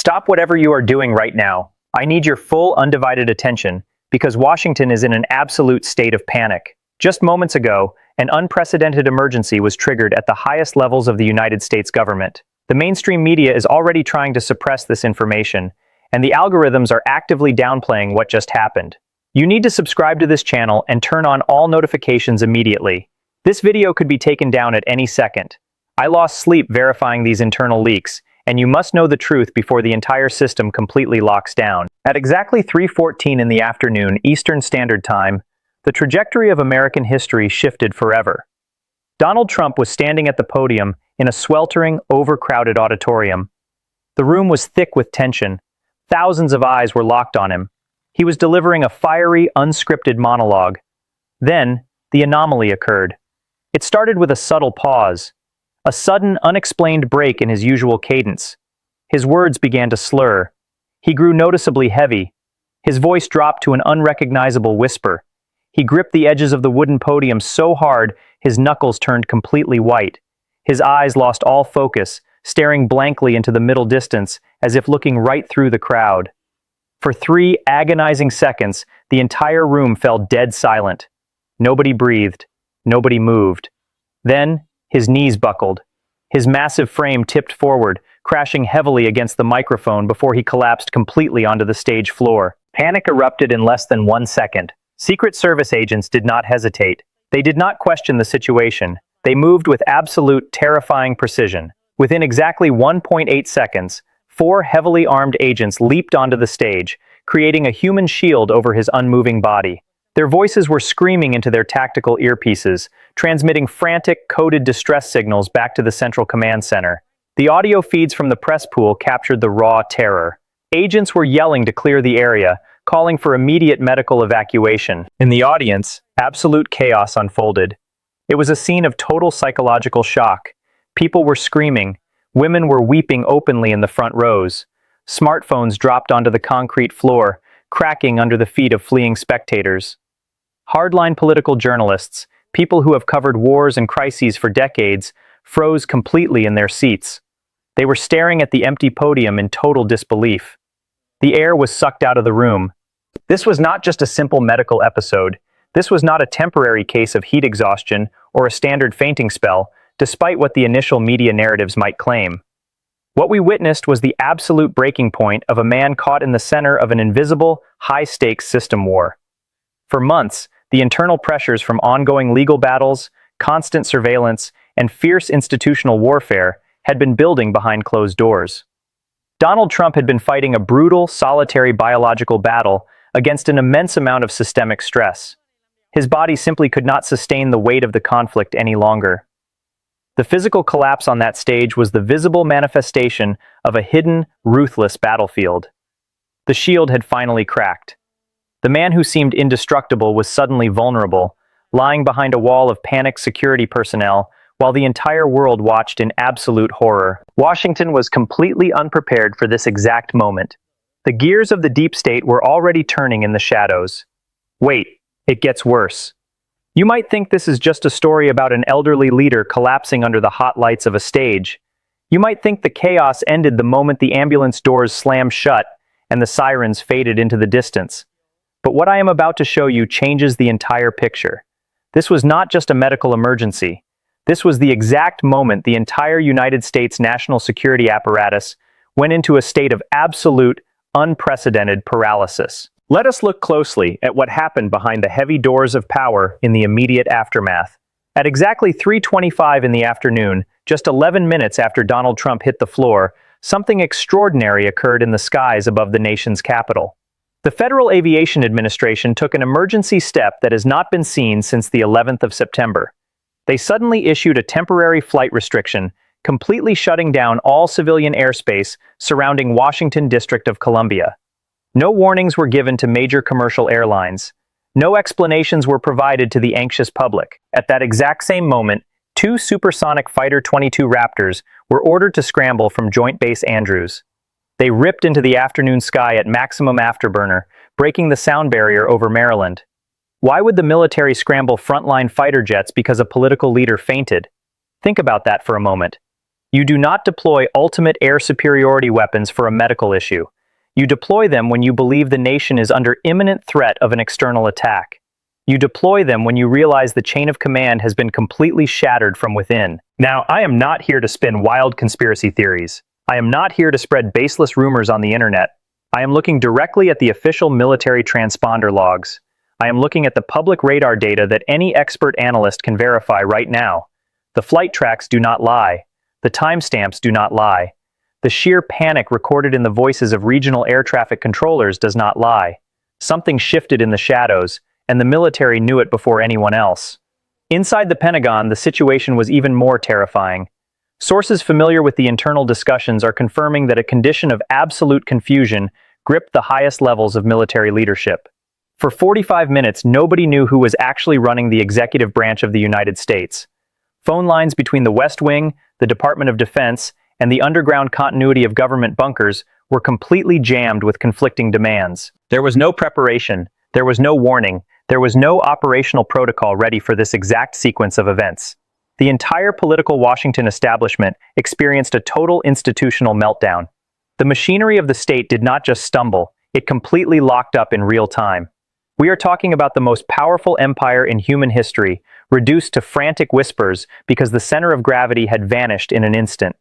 Stop whatever you are doing right now. I need your full, undivided attention, because Washington is in an absolute state of panic. Just moments ago, an unprecedented emergency was triggered at the highest levels of the United States government. The mainstream media is already trying to suppress this information, and the algorithms are actively downplaying what just happened. You need to subscribe to this channel and turn on all notifications immediately. This video could be taken down at any second. I lost sleep verifying these internal leaks, and you must know the truth before the entire system completely locks down. At exactly 3:14 in the afternoon Eastern Standard Time, the trajectory of American history shifted forever. Donald Trump was standing at the podium in a sweltering, overcrowded auditorium. The room was thick with tension. Thousands of eyes were locked on him. He was delivering a fiery, unscripted monologue. Then, the anomaly occurred. It started with a subtle pause, a sudden, unexplained break in his usual cadence. His words began to slur. He grew noticeably heavy. His voice dropped to an unrecognizable whisper. He gripped the edges of the wooden podium so hard his knuckles turned completely white. His eyes lost all focus, staring blankly into the middle distance as if looking right through the crowd. For 3 agonizing seconds, the entire room fell dead silent. Nobody breathed. Nobody moved. Then, his knees buckled. His massive frame tipped forward, crashing heavily against the microphone before he collapsed completely onto the stage floor. Panic erupted in less than 1 second. Secret Service agents did not hesitate. They did not question the situation. They moved with absolute, terrifying precision. Within exactly 1.8 seconds, 4 heavily armed agents leaped onto the stage, creating a human shield over his unmoving body. Their voices were screaming into their tactical earpieces, transmitting frantic, coded distress signals back to the Central Command Center. The audio feeds from the press pool captured the raw terror. Agents were yelling to clear the area, calling for immediate medical evacuation. In the audience, absolute chaos unfolded. It was a scene of total psychological shock. People were screaming. Women were weeping openly in the front rows. Smartphones dropped onto the concrete floor, cracking under the feet of fleeing spectators. Hardline political journalists, people who have covered wars and crises for decades, froze completely in their seats. They were staring at the empty podium in total disbelief. The air was sucked out of the room. This was not just a simple medical episode. This was not a temporary case of heat exhaustion or a standard fainting spell, despite what the initial media narratives might claim. What we witnessed was the absolute breaking point of a man caught in the center of an invisible, high-stakes system war. For months, the internal pressures from ongoing legal battles, constant surveillance, and fierce institutional warfare had been building behind closed doors. Donald Trump had been fighting a brutal, solitary biological battle against an immense amount of systemic stress. His body simply could not sustain the weight of the conflict any longer. The physical collapse on that stage was the visible manifestation of a hidden, ruthless battlefield. The shield had finally cracked. The man who seemed indestructible was suddenly vulnerable, lying behind a wall of panicked security personnel while the entire world watched in absolute horror. Washington was completely unprepared for this exact moment. The gears of the deep state were already turning in the shadows. Wait, it gets worse. You might think this is just a story about an elderly leader collapsing under the hot lights of a stage. You might think the chaos ended the moment the ambulance doors slammed shut and the sirens faded into the distance. But what I am about to show you changes the entire picture. This was not just a medical emergency. This was the exact moment the entire United States national security apparatus went into a state of absolute, unprecedented paralysis. Let us look closely at what happened behind the heavy doors of power in the immediate aftermath. At exactly 3:25 in the afternoon, just 11 minutes after Donald Trump hit the floor, something extraordinary occurred in the skies above the nation's capital. The Federal Aviation Administration took an emergency step that has not been seen since the 11th of September. They suddenly issued a temporary flight restriction, completely shutting down all civilian airspace surrounding Washington District of Columbia. No warnings were given to major commercial airlines. No explanations were provided to the anxious public. At that exact same moment, 2 supersonic Fighter 22 Raptors were ordered to scramble from Joint Base Andrews. They ripped into the afternoon sky at maximum afterburner, breaking the sound barrier over Maryland. Why would the military scramble frontline fighter jets because a political leader fainted? Think about that for a moment. You do not deploy ultimate air superiority weapons for a medical issue. You deploy them when you believe the nation is under imminent threat of an external attack. You deploy them when you realize the chain of command has been completely shattered from within. Now, I am not here to spin wild conspiracy theories. I am not here to spread baseless rumors on the internet. I am looking directly at the official military transponder logs. I am looking at the public radar data that any expert analyst can verify right now. The flight tracks do not lie. The timestamps do not lie. The sheer panic recorded in the voices of regional air traffic controllers does not lie. Something shifted in the shadows, and the military knew it before anyone else. Inside the Pentagon, the situation was even more terrifying. Sources familiar with the internal discussions are confirming that a condition of absolute confusion gripped the highest levels of military leadership. For 45 minutes, nobody knew who was actually running the executive branch of the United States. Phone lines between the West Wing, the Department of Defense, and the underground continuity of government bunkers were completely jammed with conflicting demands. There was no preparation, there was no warning, there was no operational protocol ready for this exact sequence of events. The entire political Washington establishment experienced a total institutional meltdown. The machinery of the state did not just stumble, it completely locked up in real time. We are talking about the most powerful empire in human history, reduced to frantic whispers because the center of gravity had vanished in an instant.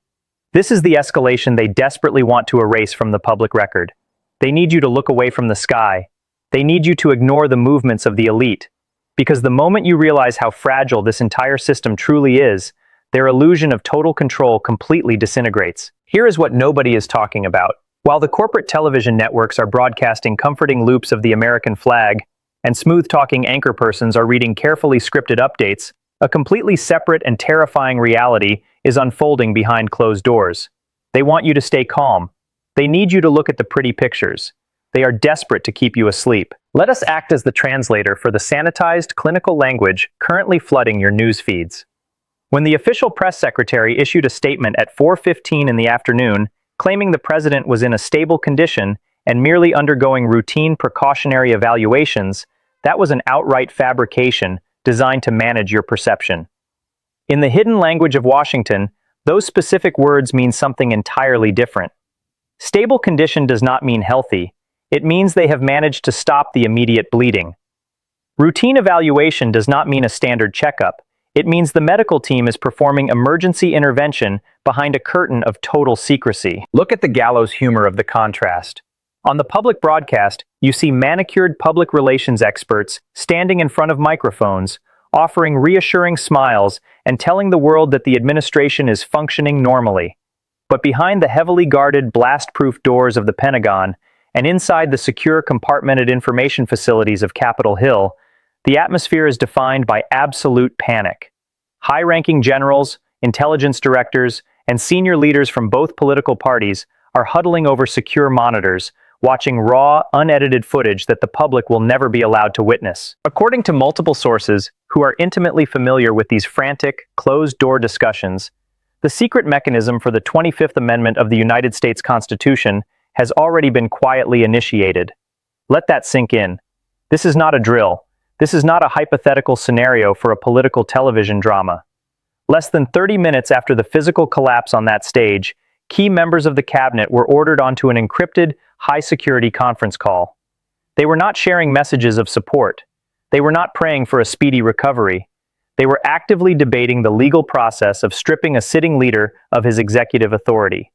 This is the escalation they desperately want to erase from the public record. They need you to look away from the sky. They need you to ignore the movements of the elite. Because the moment you realize how fragile this entire system truly is, their illusion of total control completely disintegrates. Here is what nobody is talking about. While the corporate television networks are broadcasting comforting loops of the American flag, and smooth-talking anchor persons are reading carefully scripted updates, a completely separate and terrifying reality is unfolding behind closed doors. They want you to stay calm. They need you to look at the pretty pictures. They are desperate to keep you asleep. Let us act as the translator for the sanitized clinical language currently flooding your news feeds. When the official press secretary issued a statement at 4:15 in the afternoon, claiming the president was in a stable condition and merely undergoing routine precautionary evaluations, that was an outright fabrication designed to manage your perception. In the hidden language of Washington, those specific words mean something entirely different. Stable condition does not mean healthy. It means they have managed to stop the immediate bleeding. Routine evaluation does not mean a standard checkup. It means the medical team is performing emergency intervention behind a curtain of total secrecy. Look at the gallows humor of the contrast. On the public broadcast, you see manicured public relations experts standing in front of microphones, offering reassuring smiles and telling the world that the administration is functioning normally. But behind the heavily guarded, blast-proof doors of the Pentagon, and inside the secure compartmented information facilities of Capitol Hill, the atmosphere is defined by absolute panic. High-ranking generals, intelligence directors, and senior leaders from both political parties are huddling over secure monitors, watching raw, unedited footage that the public will never be allowed to witness. According to multiple sources who are intimately familiar with these frantic, closed-door discussions, the secret mechanism for the 25th Amendment of the United States Constitution has already been quietly initiated. Let that sink in. This is not a drill. This is not a hypothetical scenario for a political television drama. Less than 30 minutes after the physical collapse on that stage, key members of the cabinet were ordered onto an encrypted, high-security conference call. They were not sharing messages of support. They were not praying for a speedy recovery. They were actively debating the legal process of stripping a sitting leader of his executive authority.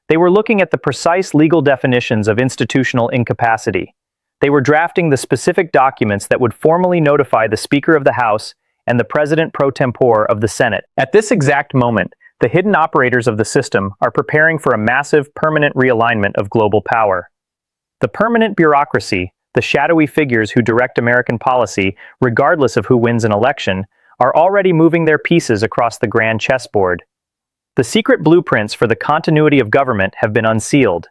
They were looking at the precise legal definitions of institutional incapacity. They were drafting the specific documents that would formally notify the Speaker of the House and the President pro tempore of the Senate. At this exact moment, the hidden operators of the system are preparing for a massive, permanent realignment of global power. The permanent bureaucracy, the shadowy figures who direct American policy, regardless of who wins an election, are already moving their pieces across the grand chessboard. The secret blueprints for the continuity of government have been unsealed.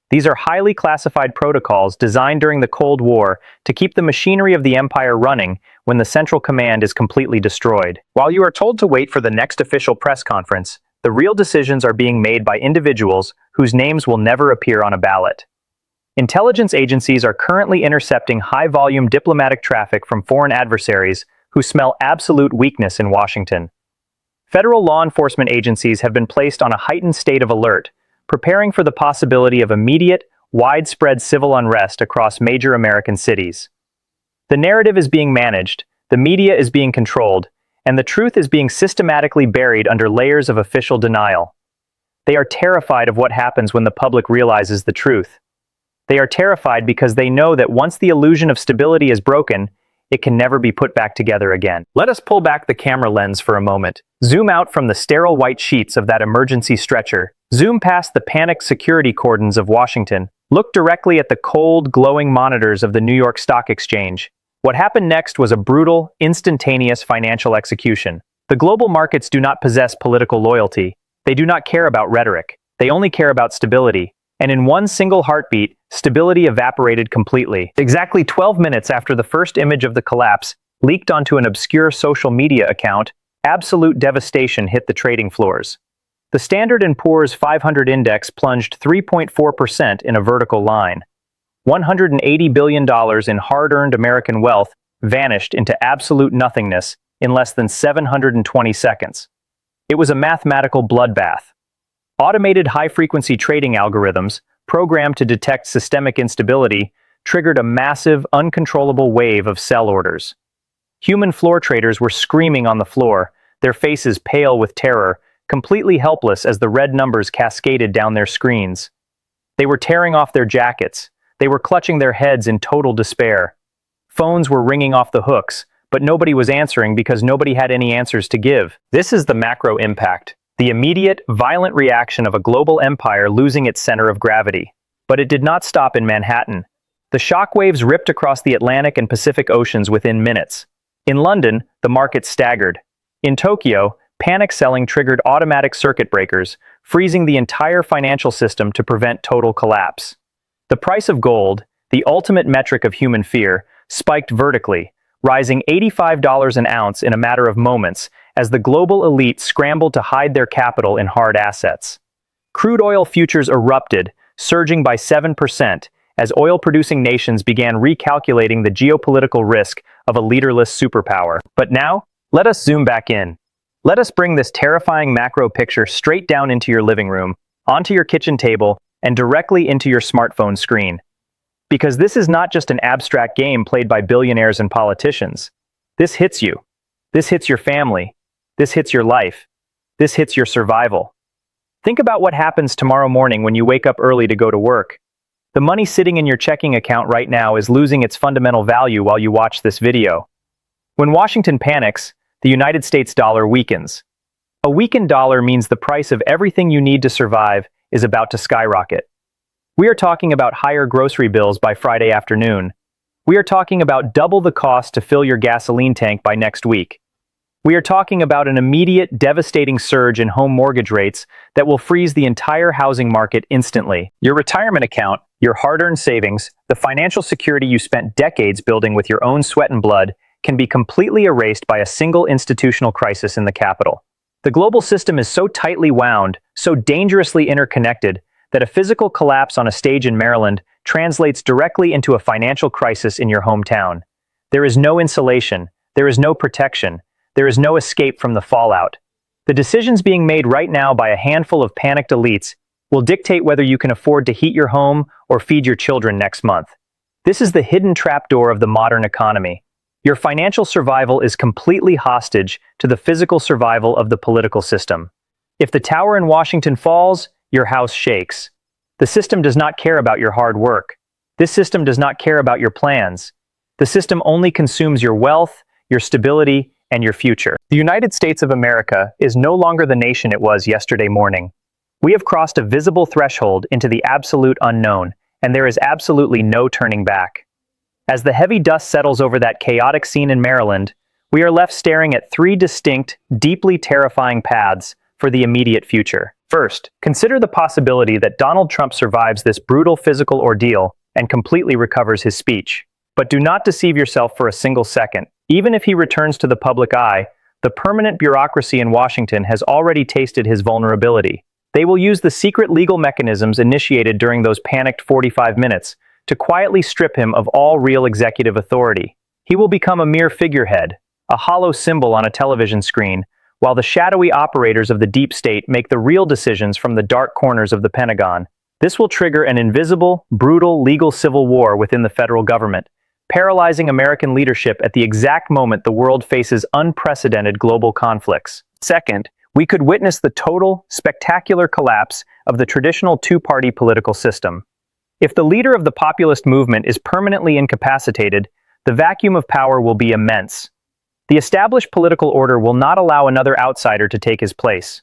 These are highly classified protocols designed during the Cold War to keep the machinery of the empire running when the central command is completely destroyed. While you are told to wait for the next official press conference, the real decisions are being made by individuals whose names will never appear on a ballot. Intelligence agencies are currently intercepting high-volume diplomatic traffic from foreign adversaries who smell absolute weakness in Washington. Federal law enforcement agencies have been placed on a heightened state of alert, preparing for the possibility of immediate, widespread civil unrest across major American cities. The narrative is being managed, the media is being controlled, and the truth is being systematically buried under layers of official denial. They are terrified of what happens when the public realizes the truth. They are terrified because they know that once the illusion of stability is broken, it can never be put back together again. Let us pull back the camera lens for a moment. Zoom out from the sterile white sheets of that emergency stretcher. Zoom past the panicked security cordons of Washington. Look directly at the cold, glowing monitors of the New York Stock Exchange. What happened next was a brutal, instantaneous financial execution. The global markets do not possess political loyalty. They do not care about rhetoric. They only care about stability. And in one single heartbeat, stability evaporated completely. Exactly 12 minutes after the first image of the collapse leaked onto an obscure social media account, absolute devastation hit the trading floors. The Standard & Poor's 500 index plunged 3.4% in a vertical line. $180 billion in hard-earned American wealth vanished into absolute nothingness in less than 720 seconds. It was a mathematical bloodbath. Automated high-frequency trading algorithms, programmed to detect systemic instability, triggered a massive, uncontrollable wave of sell orders. Human floor traders were screaming on the floor, their faces pale with terror, completely helpless as the red numbers cascaded down their screens. They were tearing off their jackets. They were clutching their heads in total despair. Phones were ringing off the hooks, but nobody was answering because nobody had any answers to give. This is the macro impact. The immediate, violent reaction of a global empire losing its center of gravity. But it did not stop in Manhattan. The shockwaves ripped across the Atlantic and Pacific Oceans within minutes. In London, the market staggered. In Tokyo, panic selling triggered automatic circuit breakers, freezing the entire financial system to prevent total collapse. The price of gold, the ultimate metric of human fear, spiked vertically, rising $85 an ounce in a matter of moments as the global elite scrambled to hide their capital in hard assets. Crude oil futures erupted, surging by 7% as oil-producing nations began recalculating the geopolitical risk of a leaderless superpower. But now, let us zoom back in. Let us bring this terrifying macro picture straight down into your living room, onto your kitchen table, and directly into your smartphone screen. Because this is not just an abstract game played by billionaires and politicians. This hits you. This hits your family. This hits your life. This hits your survival. Think about what happens tomorrow morning when you wake up early to go to work. The money sitting in your checking account right now is losing its fundamental value while you watch this video. When Washington panics, the United States dollar weakens. A weakened dollar means the price of everything you need to survive is about to skyrocket. We are talking about higher grocery bills by Friday afternoon. We are talking about double the cost to fill your gasoline tank by next week. We are talking about an immediate, devastating surge in home mortgage rates that will freeze the entire housing market instantly. Your retirement account, your hard-earned savings, the financial security you spent decades building with your own sweat and blood, can be completely erased by a single institutional crisis in the capital. The global system is so tightly wound, so dangerously interconnected, that a physical collapse on a stage in Maryland translates directly into a financial crisis in your hometown. There is no insulation, there is no protection, there is no escape from the fallout. The decisions being made right now by a handful of panicked elites will dictate whether you can afford to heat your home or feed your children next month. This is the hidden trapdoor of the modern economy. Your financial survival is completely hostage to the physical survival of the political system. If the tower in Washington falls, your house shakes. The system does not care about your hard work. This system does not care about your plans. The system only consumes your wealth, your stability, and your future. The United States of America is no longer the nation it was yesterday morning. We have crossed a visible threshold into the absolute unknown, and there is absolutely no turning back. As the heavy dust settles over that chaotic scene in Maryland, we are left staring at three distinct, deeply terrifying paths for the immediate future. First, consider the possibility that Donald Trump survives this brutal physical ordeal and completely recovers his speech. But do not deceive yourself for a single second. Even if he returns to the public eye, the permanent bureaucracy in Washington has already tasted his vulnerability. They will use the secret legal mechanisms initiated during those panicked 45 minutes to quietly strip him of all real executive authority. He will become a mere figurehead, a hollow symbol on a television screen, while the shadowy operators of the deep state make the real decisions from the dark corners of the Pentagon. This will trigger an invisible, brutal legal civil war within the federal government, paralyzing American leadership at the exact moment the world faces unprecedented global conflicts. Second, we could witness the total, spectacular collapse of the traditional two-party political system. If the leader of the populist movement is permanently incapacitated, the vacuum of power will be immense. The established political order will not allow another outsider to take his place.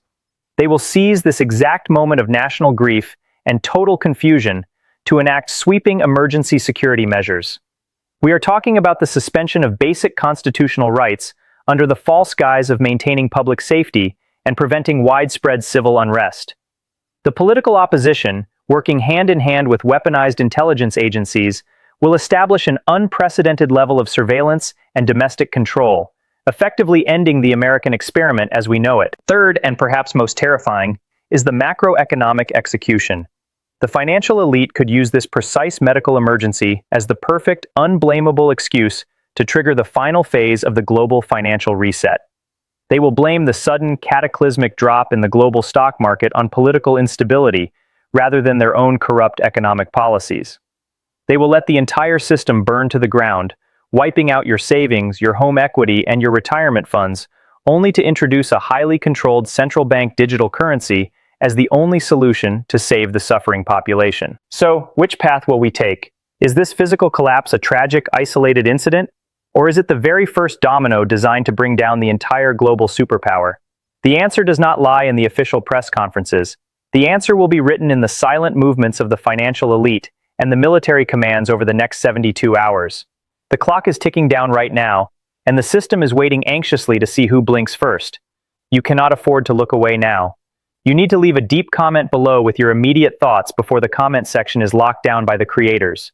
They will seize this exact moment of national grief and total confusion to enact sweeping emergency security measures. We are talking about the suspension of basic constitutional rights under the false guise of maintaining public safety and preventing widespread civil unrest. The political opposition, working hand in hand with weaponized intelligence agencies, will establish an unprecedented level of surveillance and domestic control, effectively ending the American experiment as we know it. Third, and perhaps most terrifying, is the macroeconomic execution. The financial elite could use this precise medical emergency as the perfect, unblameable excuse to trigger the final phase of the global financial reset. They will blame the sudden, cataclysmic drop in the global stock market on political instability rather than their own corrupt economic policies. They will let the entire system burn to the ground, wiping out your savings, your home equity, and your retirement funds, only to introduce a highly controlled central bank digital currency as the only solution to save the suffering population. So, which path will we take? Is this physical collapse a tragic, isolated incident? Or is it the very first domino designed to bring down the entire global superpower? The answer does not lie in the official press conferences. The answer will be written in the silent movements of the financial elite and the military commands over the next 72 hours. The clock is ticking down right now, and the system is waiting anxiously to see who blinks first. You cannot afford to look away now. You need to leave a deep comment below with your immediate thoughts before the comment section is locked down by the creators.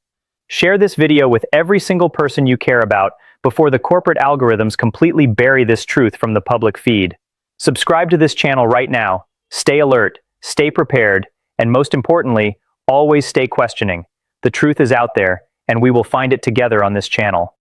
Share this video with every single person you care about before the corporate algorithms completely bury this truth from the public feed. Subscribe to this channel right now. Stay alert, stay prepared, and most importantly, always stay questioning. The truth is out there, and we will find it together on this channel.